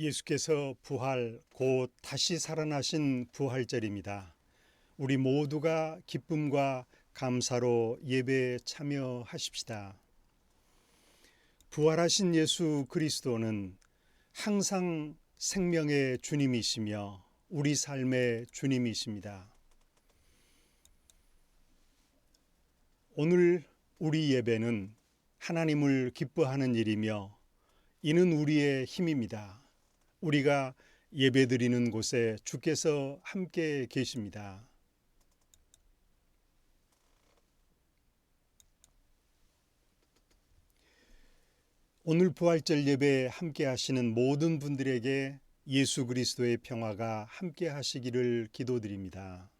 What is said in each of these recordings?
예수께서 부활 곧 다시 살아나신 부활절입니다. 우리 모두가 기쁨과 감사로 예배에 참여하십시다. 부활하신 예수 그리스도는 항상 생명의 주님이시며 우리 삶의 주님이십니다. 오늘 우리 예배는 하나님을 기뻐하는 일이며 이는 우리의 힘입니다. 우리가 예배드리는 곳에 주께서 함께 계십니다. 오늘 부활절 예배에 함께 하시는 모든 분들에게 예수 그리스도의 평화가 함께 하시기를 기도드립니다.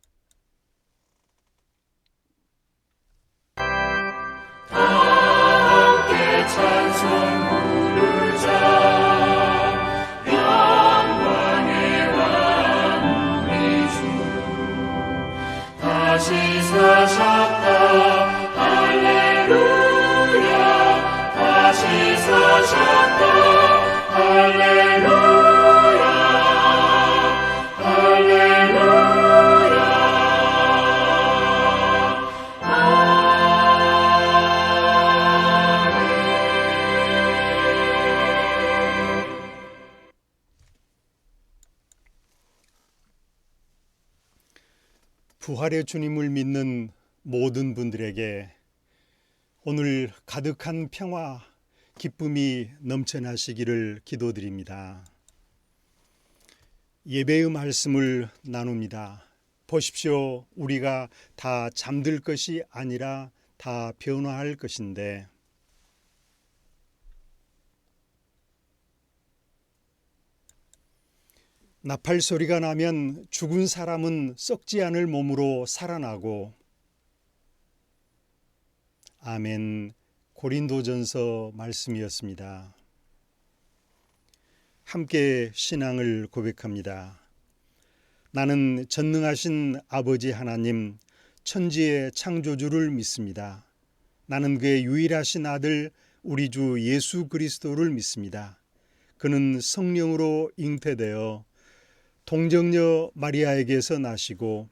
다 함께 찬송 부르자. 다시 사셨다 할렐루야. 다시 사셨다 할렐루야. 할렐루야. 아멘. 부활의 주님을 믿는 모든 분들에게 오늘 가득한 평화, 기쁨이 넘쳐나시기를 기도드립니다. 예배의 말씀을 나눕니다. 보십시오. 우리가 다 잠들 것이 아니라 다 변화할 것인데 나팔 소리가 나면 죽은 사람은 썩지 않을 몸으로 살아나고 아멘. 고린도전서 말씀이었습니다. 함께 신앙을 고백합니다. 나는 전능하신 아버지 하나님, 천지의 창조주를 믿습니다. 나는 그의 유일하신 아들 우리 주 예수 그리스도를 믿습니다. 그는 성령으로 잉태되어 동정녀 마리아에게서 나시고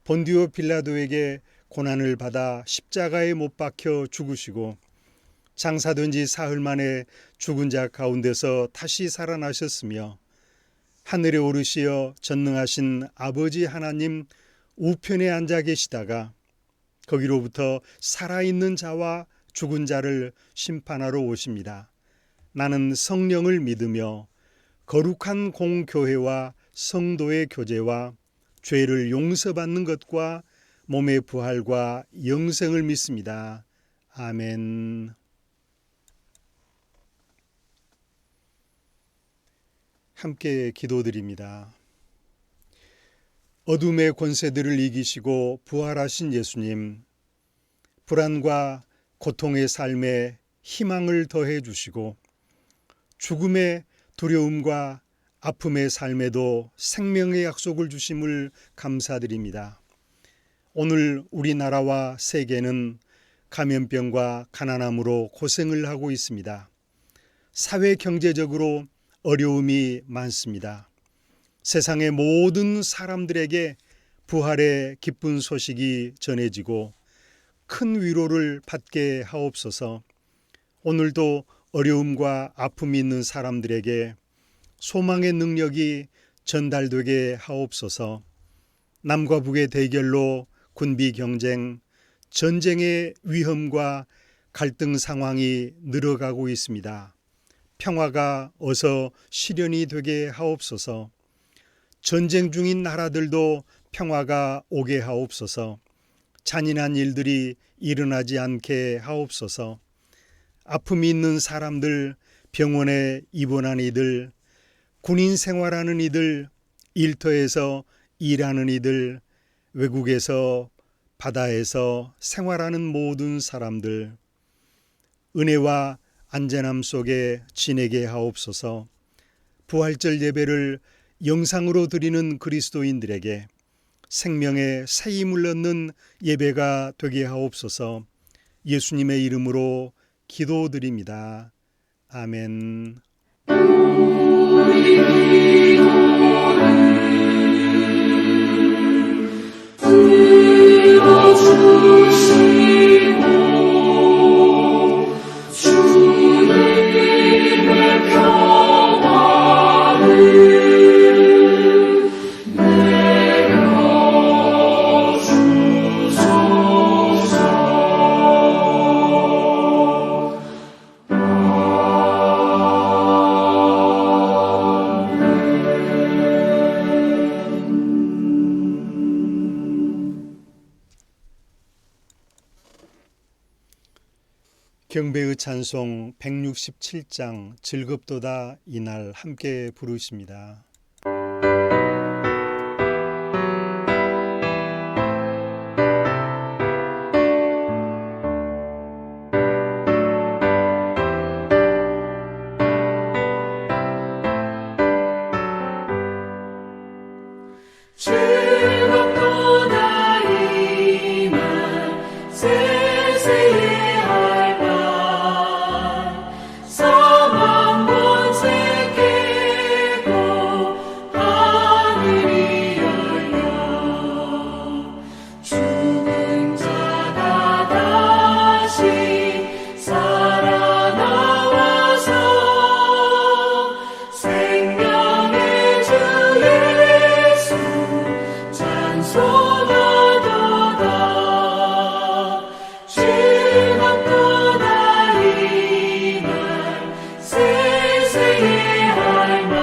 본디오 빌라도에게 고난을 받아 십자가에 못 박혀 죽으시고 장사된 지 사흘 만에 죽은 자 가운데서 다시 살아나셨으며 하늘에 오르시어 전능하신 아버지 하나님 우편에 앉아 계시다가 거기로부터 살아있는 자와 죽은 자를 심판하러 오십니다. 나는 성령을 믿으며 거룩한 공교회와 성도의 교제와 죄를 용서받는 것과 몸의 부활과 영생을 믿습니다. 아멘. 함께 기도드립니다. 어둠의 권세들을 이기시고 부활하신 예수님, 불안과 고통의 삶에 희망을 더해 주시고 죽음의 두려움과 아픔의 삶에도 생명의 약속을 주심을 감사드립니다. 오늘 우리나라와 세계는 감염병과 가난함으로 고생을 하고 있습니다. 사회 경제적으로 어려움이 많습니다. 세상의 모든 사람들에게 부활의 기쁜 소식이 전해지고 큰 위로를 받게 하옵소서. 오늘도 어려움과 아픔이 있는 사람들에게 소망의 능력이 전달되게 하옵소서. 남과 북의 대결로 군비 경쟁, 전쟁의 위험과 갈등 상황이 늘어가고 있습니다. 평화가 어서 실현이 되게 하옵소서. 전쟁 중인 나라들도 평화가 오게 하옵소서. 잔인한 일들이 일어나지 않게 하옵소서. 아픔이 있는 사람들, 병원에 입원한 이들, 군인 생활하는 이들, 일터에서 일하는 이들, 외국에서 바다에서 생활하는 모든 사람들, 은혜와 안전함 속에 지내게 하옵소서. 부활절 예배를 영상으로 드리는 그리스도인들에게 생명의 새 힘을 얻는 예배가 되게 하옵소서. 예수님의 이름으로 기도드립니다. 아멘. 경배의 찬송 167장 즐겁도다 이날 함께 부르십니다. 즐겁도다 이날 세세의 할말 사망 권세 깨고 하늘이 열려 죽은 자가 다시 살아나와서 생명의 주 예수 찬송하도다. 즐겁도다 이날 세세의 할말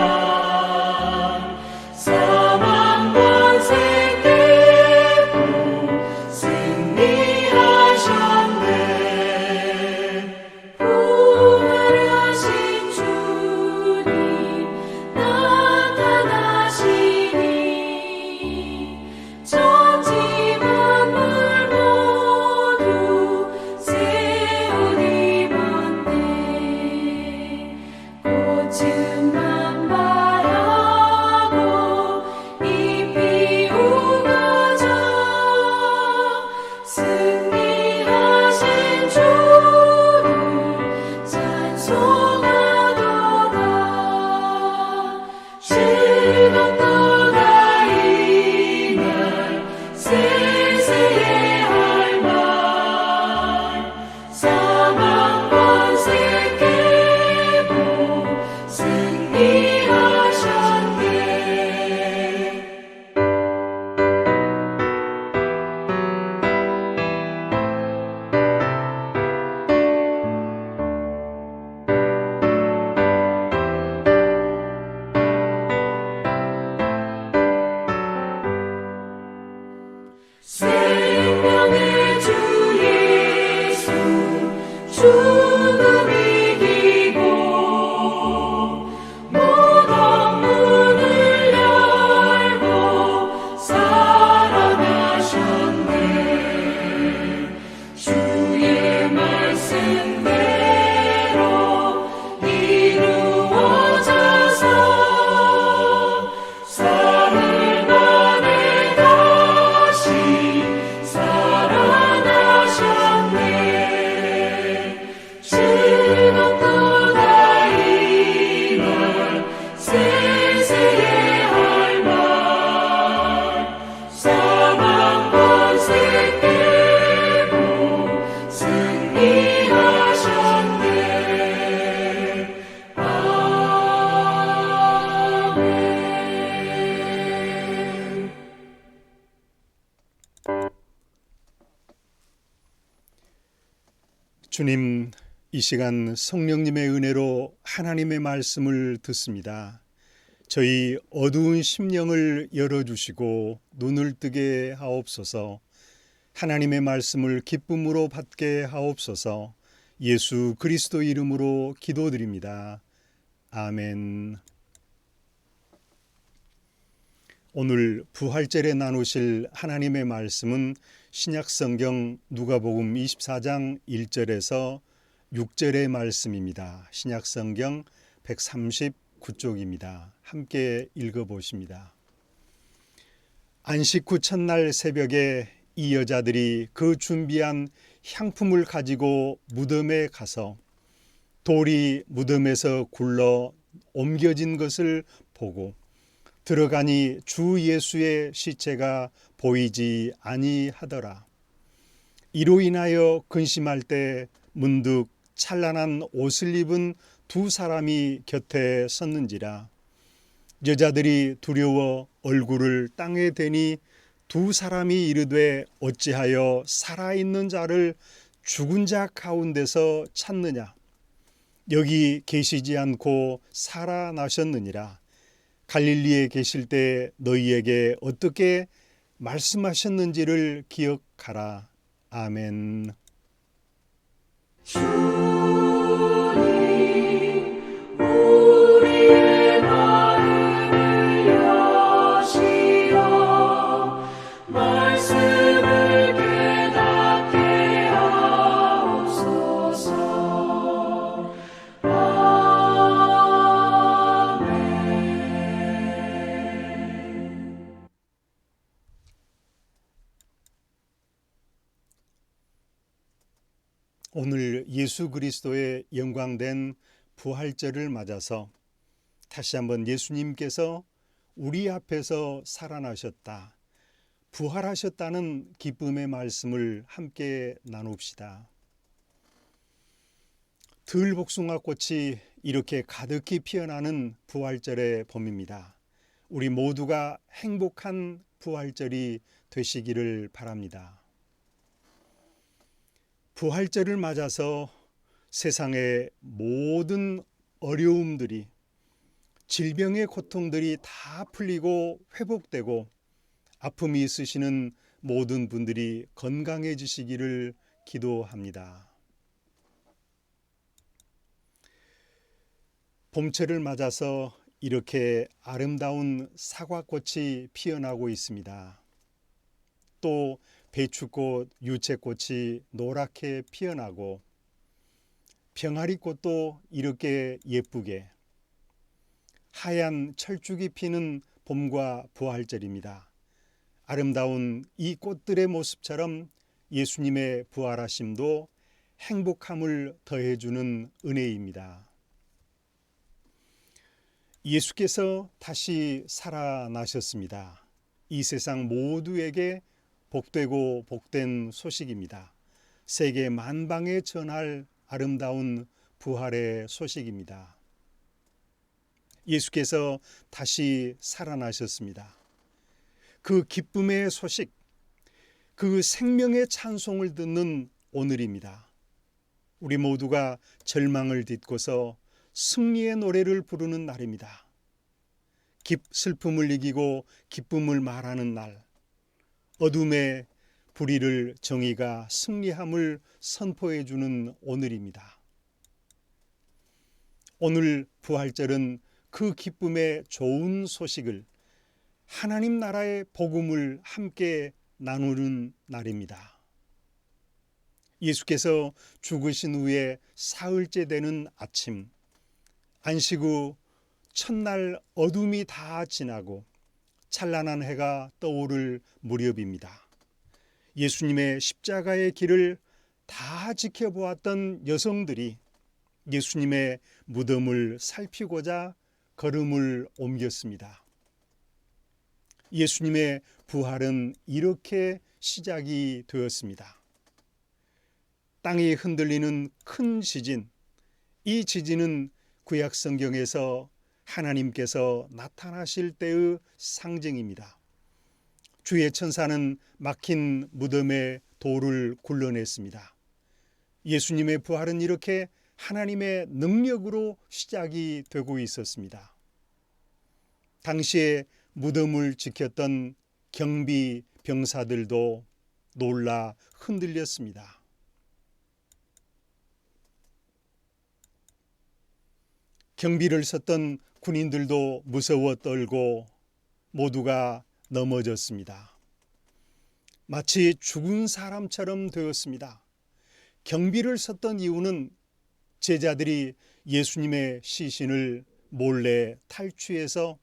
사망 권세 깨고 승리하셨네. 부활하신 주님 나타나시니 천지 만물 모두 새 옷 입었네. 꽃은 만발하고 잎이 우거져 승리하신 주를 찬송하도다. 즐겁도다 이날 세세의 할말 사망 권세 깨고 승리하셨네. 생명의 주 예수 죽음 이기고 무덤 문을 열고 살아나셨네. 주의 말씀대로 이루어져서 사흘 만에 다시 살아나셨네. 즐겁도다 이날 세세의 할말 사망 권세 깨고 승리하셨네. 아멘. 주님, 이 시간 성령님의 은혜로 하나님의 말씀을 듣습니다. 저희 어두운 심령을 열어주시고 눈을 뜨게 하옵소서. 하나님의 말씀을 기쁨으로 받게 하옵소서. 예수 그리스도 이름으로 기도드립니다. 아멘. 오늘 부활절에 나누실 하나님의 말씀은 신약성경 누가복음 24장 1절에서 6절의 말씀입니다. 신약성경 139쪽입니다. 함께 읽어보십니다. 안식 후 첫날 새벽에 이 여자들이 그 준비한 향품을 가지고 무덤에 가서 돌이 무덤에서 굴러 옮겨진 것을 보고 들어가니 주 예수의 시체가 보이지 아니하더라. 이로 인하여 근심할 때 문득 찬란한 옷을 입은 두 사람이 곁에 섰는지라. 여자들이 두려워 얼굴을 땅에 대니 두 사람이 이르되 어찌하여 살아있는 자를 죽은 자 가운데서 찾느냐. 여기 계시지 않고 살아나셨느니라. 갈릴리에 계실 때 너희에게 어떻게 말씀하셨는지를 기억하라. 아멘. 주님 우리의 마음을 여시어 말씀을 깨닫게 하옵소서. 아멘. 오늘 예수 그리스도의 영광된 부활절을 맞아서 다시 한번 예수님께서 우리 앞에서 살아나셨다, 부활하셨다는 기쁨의 말씀을 함께 나눕시다. 들복숭아꽃이 이렇게 가득히 피어나는 부활절의 봄입니다. 우리 모두가 행복한 부활절이 되시기를 바랍니다. 부활절을 맞아서 세상의 모든 어려움들이, 질병의 고통들이 다 풀리고 회복되고 아픔이 있으시는 모든 분들이 건강해지시기를 기도합니다. 봄철을 맞아서 이렇게 아름다운 사과꽃이 피어나고 있습니다. 또 배추꽃, 유채꽃이 노랗게 피어나고 병아리꽃도 이렇게 예쁘게 하얀 철쭉이 피는 봄과 부활절입니다. 아름다운 이 꽃들의 모습처럼 예수님의 부활하심도 행복함을 더해주는 은혜입니다. 예수께서 다시 살아나셨습니다. 이 세상 모두에게 복되고 복된 소식입니다. 세계 만방에 전할 아름다운 부활의 소식입니다. 예수께서 다시 살아나셨습니다. 그 기쁨의 소식, 그 생명의 찬송을 듣는 오늘입니다. 우리 모두가 절망을 딛고서 승리의 노래를 부르는 날입니다. 슬픔을 이기고 기쁨을 말하는 날, 어둠의 불의를 정의가 승리함을 선포해 주는 오늘입니다. 오늘 부활절은 그 기쁨의 좋은 소식을, 하나님 나라의 복음을 함께 나누는 날입니다. 예수께서 죽으신 후에 사흘째 되는 아침, 안식 후 첫날 어둠이 다 지나고 찬란한 해가 떠오를 무렵입니다. 예수님의 십자가의 길을 다 지켜보았던 여성들이 예수님의 무덤을 살피고자 걸음을 옮겼습니다. 예수님의 부활은 이렇게 시작이 되었습니다. 땅이 흔들리는 큰 지진, 이 지진은 구약 성경에서 하나님께서 나타나실 때의 상징입니다. 주의 천사는 막힌 무덤에 돌을 굴러냈습니다. 예수님의 부활은 이렇게 하나님의 능력으로 시작이 되고 있었습니다. 당시에 무덤을 지켰던 경비 병사들도 놀라 흔들렸습니다. 경비를 섰던 군인들도 무서워 떨고 모두가 넘어졌습니다. 마치 죽은 사람처럼 되었습니다. 경비를 섰던 이유는 제자들이 예수님의 시신을 몰래 탈취해서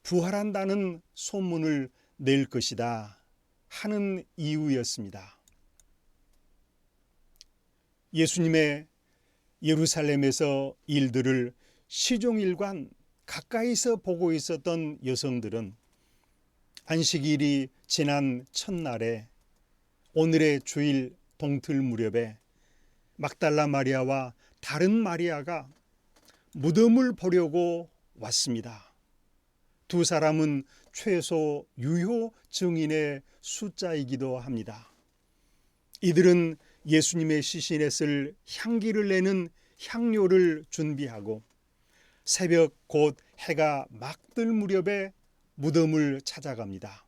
부활한다는 소문을 낼 것이다 하는 이유였습니다. 예수님의 예루살렘에서 일들을 시종일관 가까이서 보고 있었던 여성들은 안식일이 지난 첫날에 오늘의 주일 동틀 무렵에 막달라 마리아와 다른 마리아가 무덤을 보려고 왔습니다. 두 사람은 최소 유효 증인의 숫자이기도 합니다. 이들은 예수님의 시신에 쓸 향기를 내는 향료를 준비하고 새벽 곧 해가 막 뜰 무렵에 무덤을 찾아갑니다.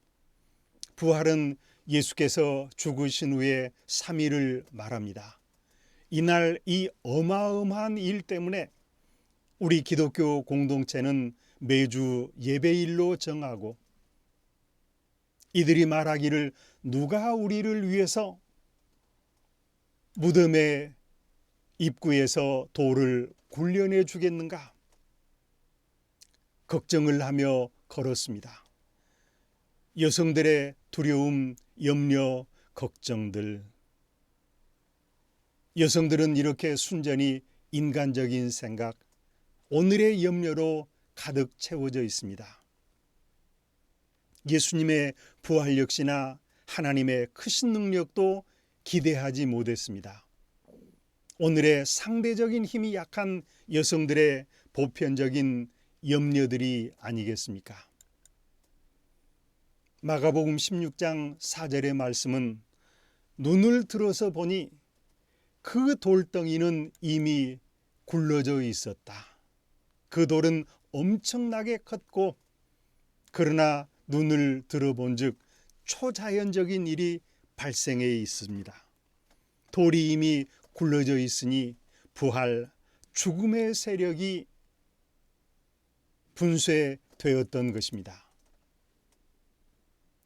부활은 예수께서 죽으신 후에 3일을 말합니다. 이날 이 어마어마한 일 때문에 우리 기독교 공동체는 매주 예배일로 정하고 이들이 말하기를 누가 우리를 위해서 무덤의 입구에서 돌을 굴려내 주겠는가 걱정을 하며 걸었습니다. 여성들의 두려움, 염려, 걱정들. 여성들은 이렇게 순전히 인간적인 생각, 오늘의 염려로 가득 채워져 있습니다. 예수님의 부활 역시나 하나님의 크신 능력도 기대하지 못했습니다. 오늘의 상대적인 힘이 약한 여성들의 보편적인 염려들이 아니겠습니까? 마가복음 16장 4절의 말씀은 눈을 들어서 보니 그 돌덩이는 이미 굴러져 있었다. 그 돌은 엄청나게 컸고 그러나 눈을 들어본 즉 초자연적인 일이 발생해 있습니다. 돌이 이미 굴러져 있으니 부활, 죽음의 세력이 분쇄되었던 것입니다.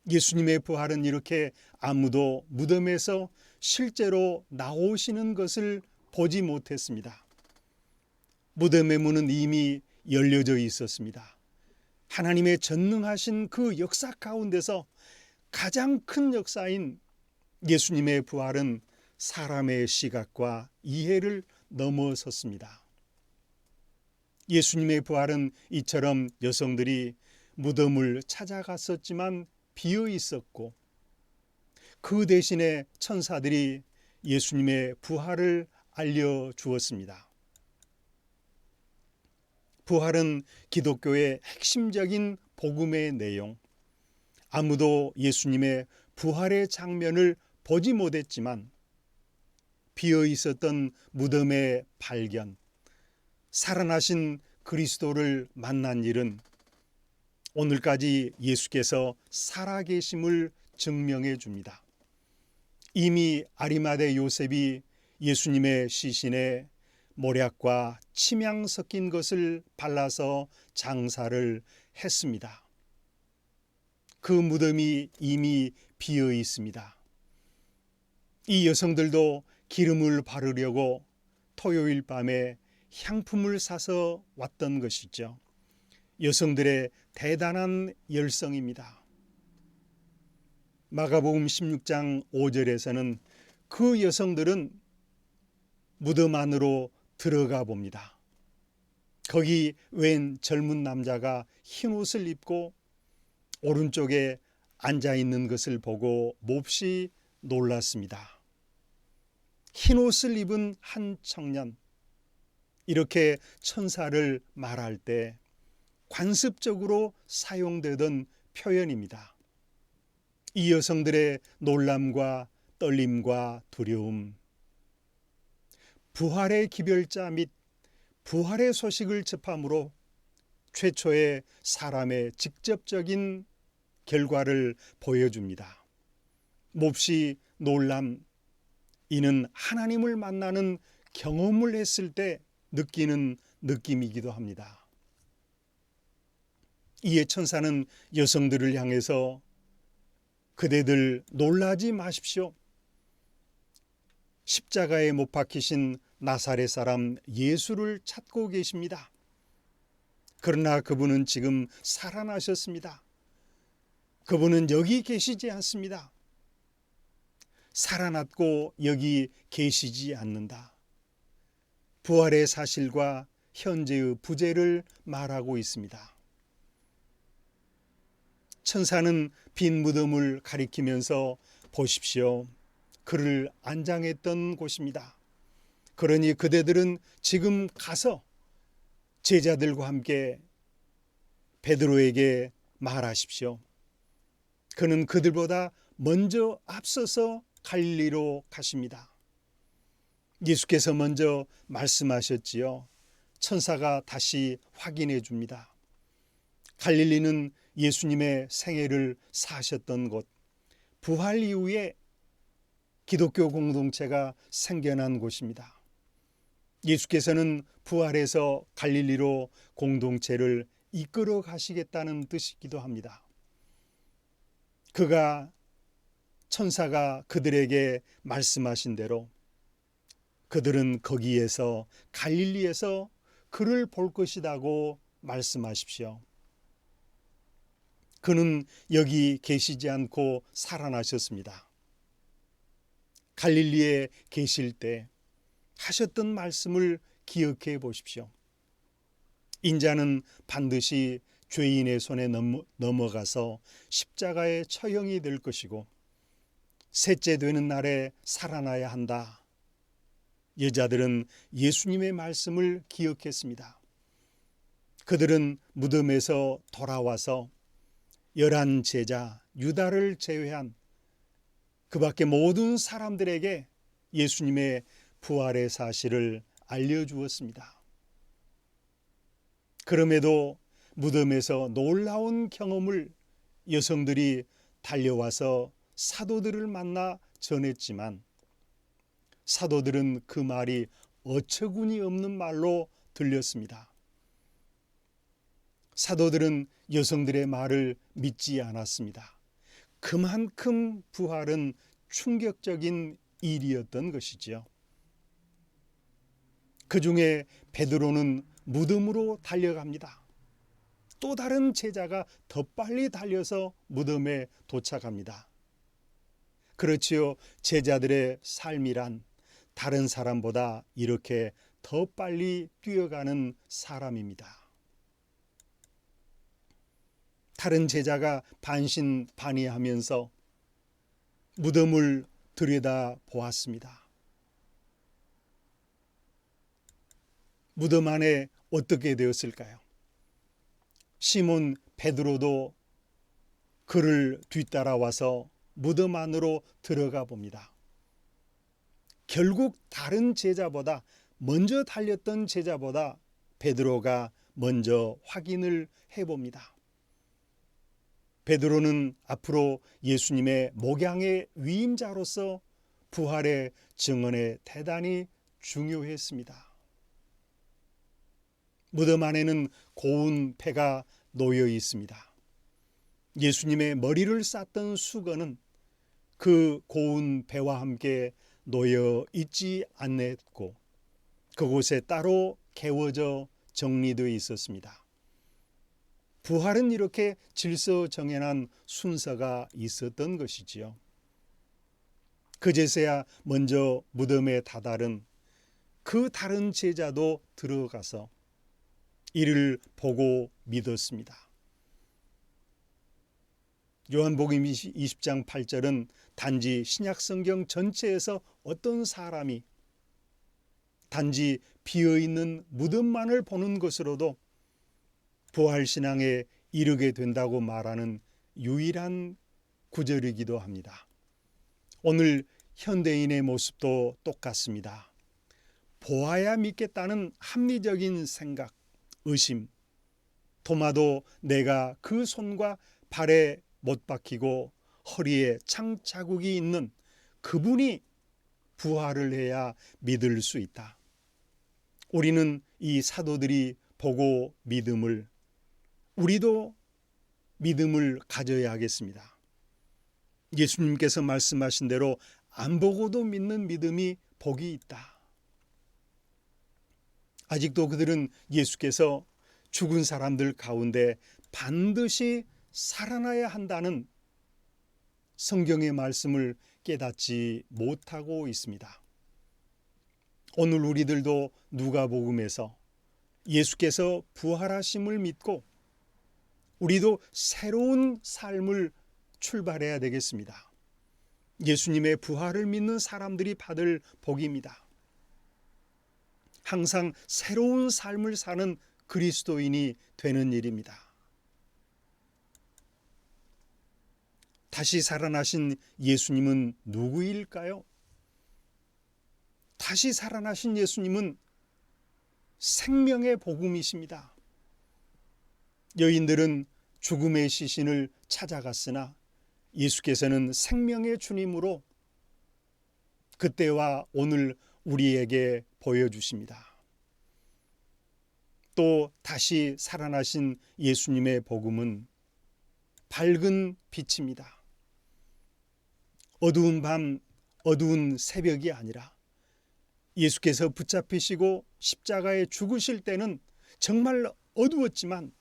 예수님의 부활은 이렇게 아무도 무덤에서 실제로 나오시는 것을 보지 못했습니다. 무덤의 문은 이미 열려져 있었습니다. 하나님의 전능하신 그 역사 가운데서 가장 큰 역사인 예수님의 부활은 사람의 시각과 이해를 넘어섰습니다. 예수님의 부활은 이처럼 여성들이 무덤을 찾아갔었지만 비어 있었고 그 대신에 천사들이 예수님의 부활을 알려주었습니다. 부활은 기독교의 핵심적인 복음의 내용. 아무도 예수님의 부활의 장면을 보지 못했지만 비어 있었던 무덤의 발견, 살아나신 그리스도를 만난 일은 오늘까지 예수께서 살아계심을 증명해 줍니다. 이미 아리마대 요셉이 예수님의 시신에 모략과 침향 섞인 것을 발라서 장사를 했습니다. 그 무덤이 이미 비어 있습니다. 이 여성들도 기름을 바르려고 토요일 밤에 향품을 사서 왔던 것이죠. 여성들의 대단한 열성입니다. 마가복음 16장 5절에서는 그 여성들은 무덤 안으로 들어가 봅니다. 거기 웬 젊은 남자가 흰 옷을 입고 오른쪽에 앉아 있는 것을 보고 몹시 놀랐습니다. 흰 옷을 입은 한 청년, 이렇게 천사를 말할 때 관습적으로 사용되던 표현입니다. 이 여성들의 놀람과 떨림과 두려움, 부활의 기별자 및 부활의 소식을 접함으로 최초의 사람의 직접적인 결과를 보여줍니다. 몹시 놀람, 이는 하나님을 만나는 경험을 했을 때 느끼는 느낌이기도 합니다. 이에 천사는 여성들을 향해서 그대들 놀라지 마십시오. 십자가에 못 박히신 나사렛 사람 예수를 찾고 계십니다. 그러나 그분은 지금 살아나셨습니다. 그분은 여기 계시지 않습니다. 살아났고 여기 계시지 않는다. 부활의 사실과 현재의 부재를 말하고 있습니다. 천사는 빈 무덤을 가리키면서 보십시오. 그를 안장했던 곳입니다. 그러니 그대들은 지금 가서 제자들과 함께 베드로에게 말하십시오. 그는 그들보다 먼저 앞서서 갈릴리로 가십니다. 예수께서 먼저 말씀하셨지요. 천사가 다시 확인해 줍니다. 갈릴리는 예수님의 생애를 사셨던 곳, 부활 이후에 기독교 공동체가 생겨난 곳입니다. 예수께서는 부활해서 갈릴리로 공동체를 이끌어 가시겠다는 뜻이기도 합니다. 천사가 그들에게 말씀하신 대로 그들은 거기에서 갈릴리에서 그를 볼 것이라고 말씀하십시오. 그는 여기 계시지 않고 살아나셨습니다. 갈릴리에 계실 때 하셨던 말씀을 기억해 보십시오. 인자는 반드시 죄인의 손에 넘어가서 십자가의 처형이 될 것이고 셋째 되는 날에 살아나야 한다. 여자들은 예수님의 말씀을 기억했습니다. 그들은 무덤에서 돌아와서 11 제자 유다를 제외한 그 밖에 모든 사람들에게 예수님의 부활의 사실을 알려주었습니다. 그럼에도 무덤에서 놀라운 경험을 여성들이 달려와서 사도들을 만나 전했지만 사도들은 그 말이 어처구니 없는 말로 들렸습니다. 사도들은 여성들의 말을 믿지 않았습니다. 그만큼 부활은 충격적인 일이었던 것이지요. 그 중에 베드로는 무덤으로 달려갑니다. 또 다른 제자가 더 빨리 달려서 무덤에 도착합니다. 그렇지요. 제자들의 삶이란 다른 사람보다 이렇게 더 빨리 뛰어가는 사람입니다. 다른 제자가 반신반의하면서 무덤을 들여다 보았습니다. 무덤 안에 어떻게 되었을까요? 시몬 베드로도 그를 뒤따라와서 무덤 안으로 들어가 봅니다. 결국 다른 제자보다 먼저 달렸던 제자보다 베드로가 먼저 확인을 해봅니다. 베드로는 앞으로 예수님의 목양의 위임자로서 부활의 증언에 대단히 중요했습니다. 무덤 안에는 고운 패가 놓여 있습니다. 예수님의 머리를 쌌던 수건은 그 고운 배와 함께 놓여 있지 않았고 그곳에 따로 개워져 정리되어 있었습니다. 부활은 이렇게 질서정연한 순서가 있었던 것이지요. 그제서야 먼저 무덤에 다다른 그 다른 제자도 들어가서 이를 보고 믿었습니다. 요한복음 20장 8절은 단지 신약성경 전체에서 어떤 사람이 단지 비어있는 무덤만을 보는 것으로도 부활신앙에 이르게 된다고 말하는 유일한 구절이기도 합니다. 오늘 현대인의 모습도 똑같습니다. 보아야 믿겠다는 합리적인 생각, 의심, 도마도 내가 그 손과 발에 못 박히고 허리에 창 자국이 있는 그분이 부활을 해야 믿을 수 있다. 우리는 이 사도들이 보고 우리도 믿음을 가져야 하겠습니다. 예수님께서 말씀하신 대로 안 보고도 믿는 믿음이 복이 있다. 아직도 그들은 예수께서 죽은 사람들 가운데 반드시 살아나야 한다는 성경의 말씀을 깨닫지 못하고 있습니다. 오늘 우리들도 누가복음에서 예수께서 부활하심을 믿고 우리도 새로운 삶을 출발해야 되겠습니다. 예수님의 부활을 믿는 사람들이 받을 복입니다. 항상 새로운 삶을 사는 그리스도인이 되는 일입니다. 다시 살아나신 예수님은 누구일까요? 다시 살아나신 예수님은 생명의 복음이십니다. 여인들은 죽음의 시신을 찾아갔으나 예수께서는 생명의 주님으로 그때와 오늘 우리에게 보여주십니다. 또 다시 살아나신 예수님의 복음은 밝은 빛입니다. 어두운 밤, 어두운 새벽이 아니라 예수께서 붙잡히시고 십자가에 죽으실 때는 정말 어두웠지만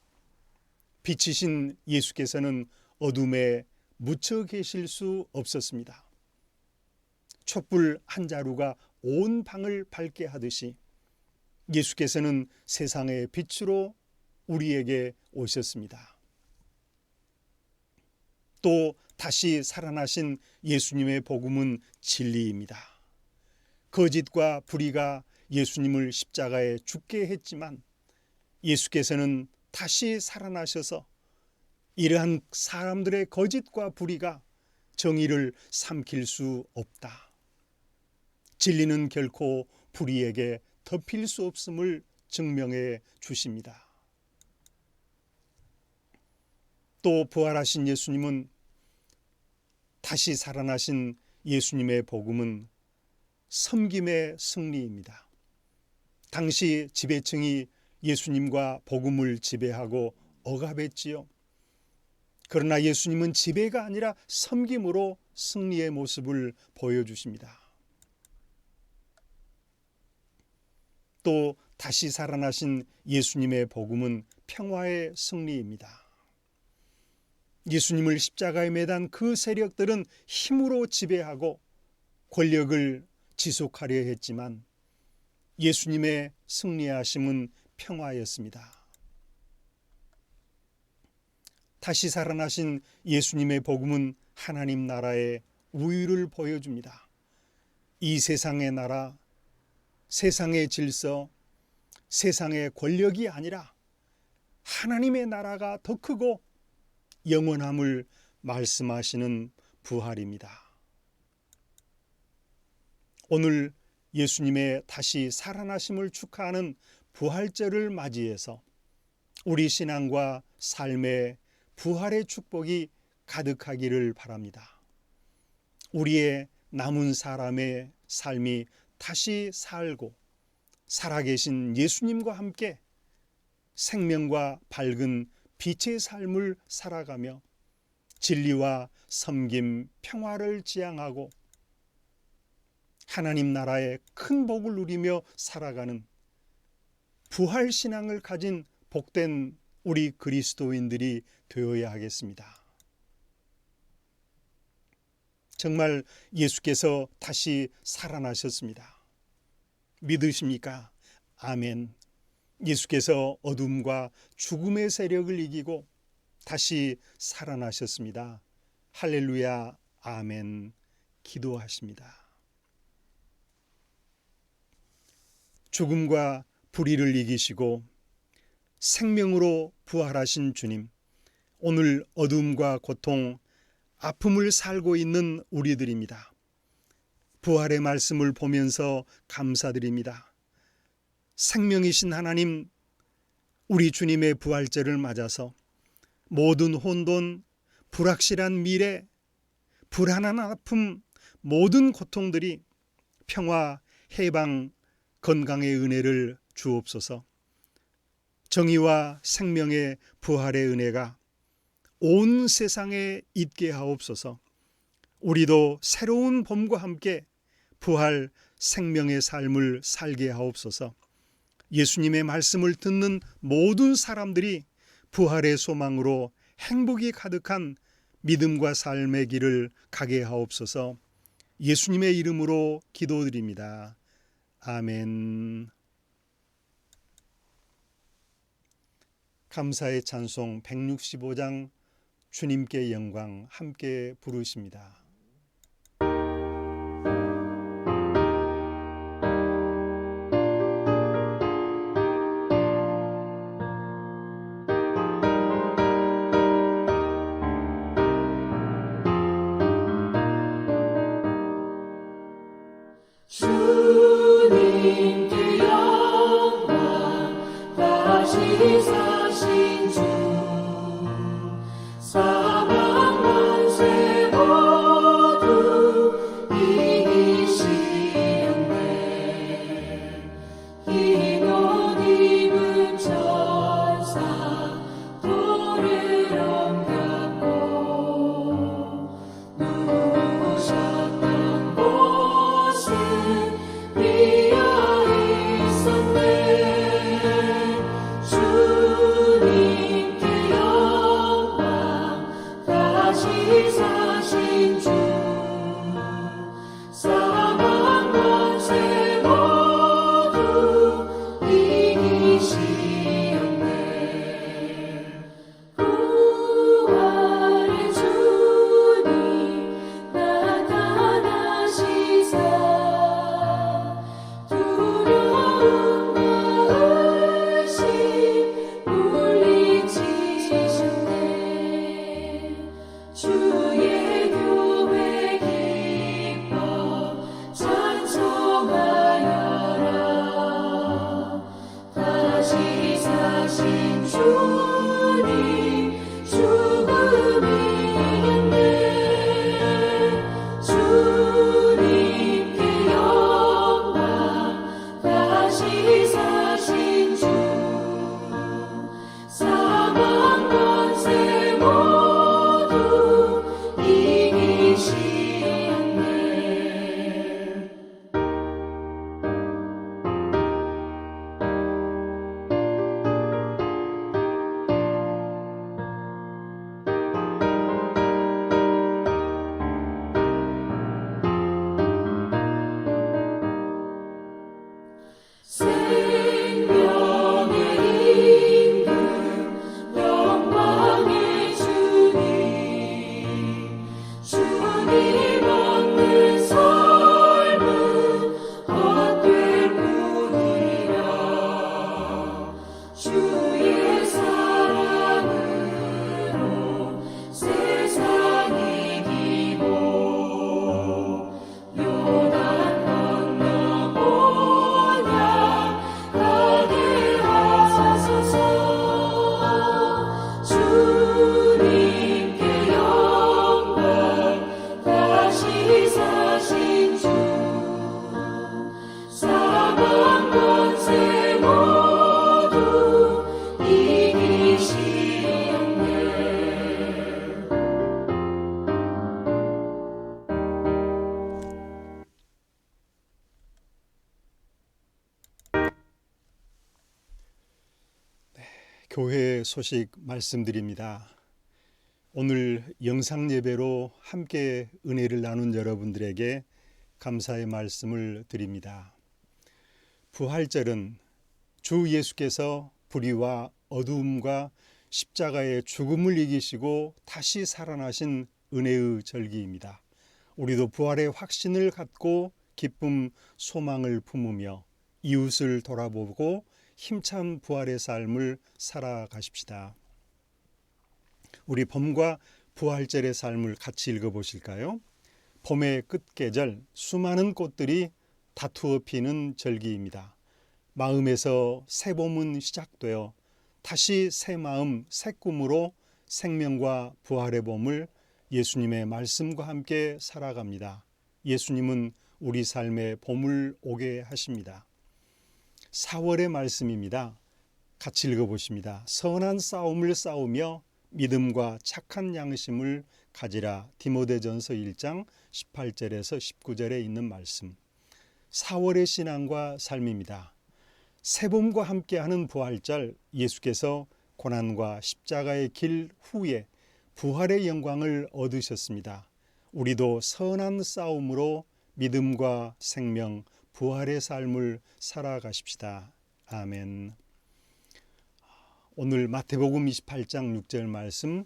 빛이신 예수께서는 어둠에 묻혀 계실 수 없었습니다. 촛불 한 자루가 온 방을 밝게 하듯이 예수께서는 세상의 빛으로 우리에게 오셨습니다. 또 다시 살아나신 예수님의 복음은 진리입니다. 거짓과 불의가 예수님을 십자가에 죽게 했지만 예수께서는 다시 살아나셔서 이러한 사람들의 거짓과 불의가 정의를 삼킬 수 없다. 진리는 결코 불의에게 덮일 수 없음을 증명해 주십니다. 또 부활하신 예수님은 다시 살아나신 예수님의 복음은 섬김의 승리입니다. 당시 지배층이 예수님과 복음을 지배하고 억압했지요. 그러나 예수님은 지배가 아니라 섬김으로 승리의 모습을 보여주십니다. 또 다시 살아나신 예수님의 복음은 평화의 승리입니다. 예수님을 십자가에 매단 그 세력들은 힘으로 지배하고 권력을 지속하려 했지만 예수님의 승리하심은 평화였습니다. 다시 살아나신 예수님의 복음은 하나님 나라의 우위를 보여줍니다. 이 세상의 나라, 세상의 질서, 세상의 권력이 아니라 하나님의 나라가 더 크고 영원함을 말씀하시는 부활입니다. 오늘 예수님의 다시 살아나심을 축하하는 부활절을 맞이해서 우리 신앙과 삶의 부활의 축복이 가득하기를 바랍니다. 우리의 남은 사람의 삶이 다시 살고 살아계신 예수님과 함께 생명과 밝은 빛의 삶을 살아가며 진리와 섬김, 평화를 지향하고 하나님 나라의 큰 복을 누리며 살아가는 부활신앙을 가진 복된 우리 그리스도인들이 되어야 하겠습니다. 정말 예수께서 다시 살아나셨습니다. 믿으십니까? 아멘. 예수께서 어둠과 죽음의 세력을 이기고 다시 살아나셨습니다. 할렐루야, 아멘. 기도하십니다. 죽음과 불의를 이기시고 생명으로 부활하신 주님, 오늘 어둠과 고통, 아픔을 살고 있는 우리들입니다. 부활의 말씀을 보면서 감사드립니다. 생명이신 하나님, 우리 주님의 부활절을 맞아서 모든 혼돈, 불확실한 미래, 불안한 아픔, 모든 고통들이 평화, 해방, 건강의 은혜를 주옵소서. 정의와 생명의 부활의 은혜가 온 세상에 있게 하옵소서. 우리도 새로운 봄과 함께 부활 생명의 삶을 살게 하옵소서. 예수님의 말씀을 듣는 모든 사람들이 부활의 소망으로 행복이 가득한 믿음과 삶의 길을 가게 하옵소서. 예수님의 이름으로 기도드립니다. 아멘. 감사의 찬송 165장 주님께 영광 함께 부르십니다. 주님께 영광 다시 사신 주 사망 권세 모두 이기시었네. 흰 옷 입은 천사 돌을 옮겼고 누우셨던 곳은 비어 있었네. 주님께 영광 다시 사신 주 사망 권세 모두 이기시었네. 부활의 주님 나타나시사 두려움과 의심 물리치셨네. 주의 교회 기뻐 찬송하여라. 다시 사신 주님 죽음 이겼네. 주님께 영광 다시 사신 주 사망 권세 모두 이기시었네. 생명의 임금 영광의 주님 주님 없는 삶은 헛될 뿐이라. 주의 사랑으로 세상 이기고 요단 건너보냐 가게 하소서. 주님께 영광 다시 사신 주 사망 권세 모두 이기시었네. 교회 소식 말씀드립니다. 오늘 영상 예배로 함께 은혜를 나눈 여러분들에게 감사의 말씀을 드립니다. 부활절은 주 예수께서 불의와 어두움과 십자가의 죽음을 이기시고 다시 살아나신 은혜의 절기입니다. 우리도 부활의 확신을 갖고 기쁨, 소망을 품으며 이웃을 돌아보고 힘찬 부활의 삶을 살아가십시다. 우리 봄과 부활절의 삶을 같이 읽어보실까요? 봄의 끝계절, 수많은 꽃들이 다투어 피는 절기입니다. 마음에서 새 봄은 시작되어 다시 새 마음, 새 꿈으로 생명과 부활의 봄을 예수님의 말씀과 함께 살아갑니다. 예수님은 우리 삶에 봄을 오게 하십니다. 4월의 말씀입니다. 같이 읽어보십니다. 선한 싸움을 싸우며 믿음과 착한 양심을 가지라. 디모데전서 1장 18절에서 19절에 있는 말씀. 4월의 신앙과 삶입니다. 새봄과 함께하는 부활절, 예수께서 고난과 십자가의 길 후에 부활의 영광을 얻으셨습니다. 우리도 선한 싸움으로 믿음과 생명, 부활의 삶을 살아가십시다. 아멘. 오늘 마태복음 28장 6절 말씀,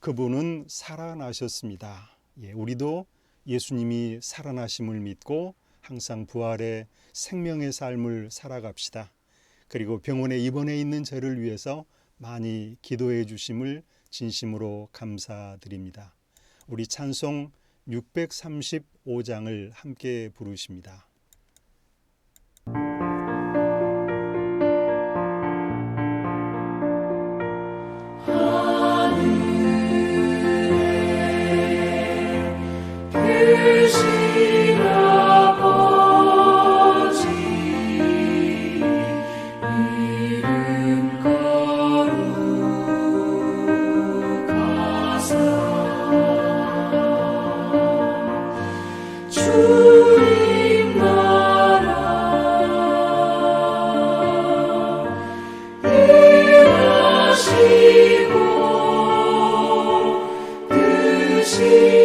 그분은 살아나셨습니다. 우리도 예수님이 살아나심을 믿고 항상 부활의 생명의 삶을 살아갑시다. 그리고 병원에 입원해 있는 저를 위해서 많이 기도해 주심을 진심으로 감사드립니다. 우리 찬송 635장을 함께 부르십니다. 크신 아버지 이름 거룩하사 주님 나라 일하시고 뜻이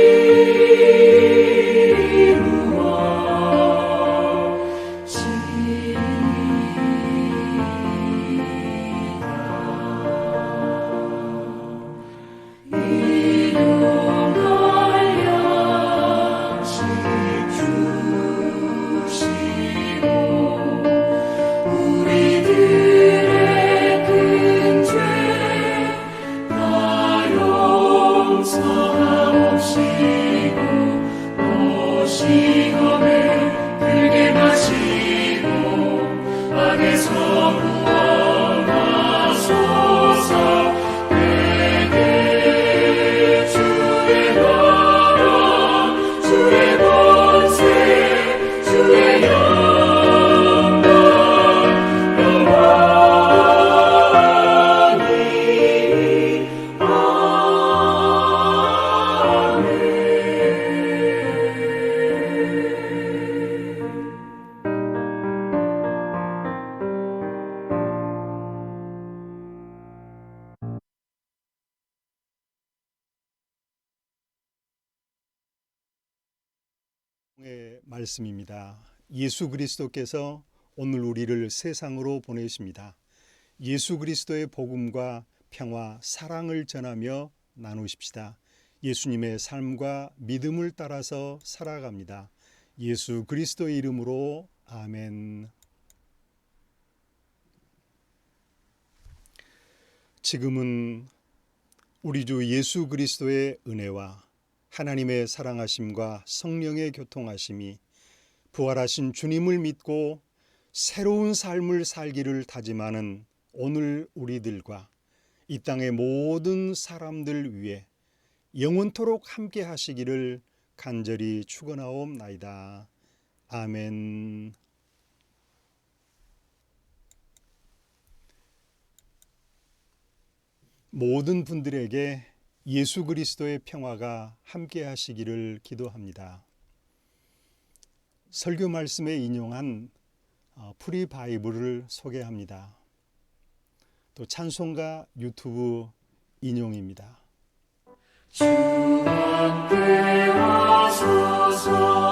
말씀입니다. 예수 그리스도께서 오늘 우리를 세상으로 보내십니다. 예수 그리스도의 복음과 평화, 사랑을 전하며 나누십시다. 예수님의 삶과 믿음을 따라서 살아갑니다. 예수 그리스도의 이름으로 아멘. 지금은 우리 주 예수 그리스도의 은혜와 하나님의 사랑하심과 성령의 교통하심이 부활하신 주님을 믿고 새로운 삶을 살기를 다짐하는 오늘 우리들과 이 땅의 모든 사람들 위해 영원토록 함께 하시기를 간절히 축원하옵나이다. 아멘. 모든 분들에게 예수 그리스도의 평화가 함께 하시기를 기도합니다. 설교 말씀에 인용한 프리 바이블을 소개합니다. 또 찬송가 유튜브 인용입니다. 주 함께 하소서.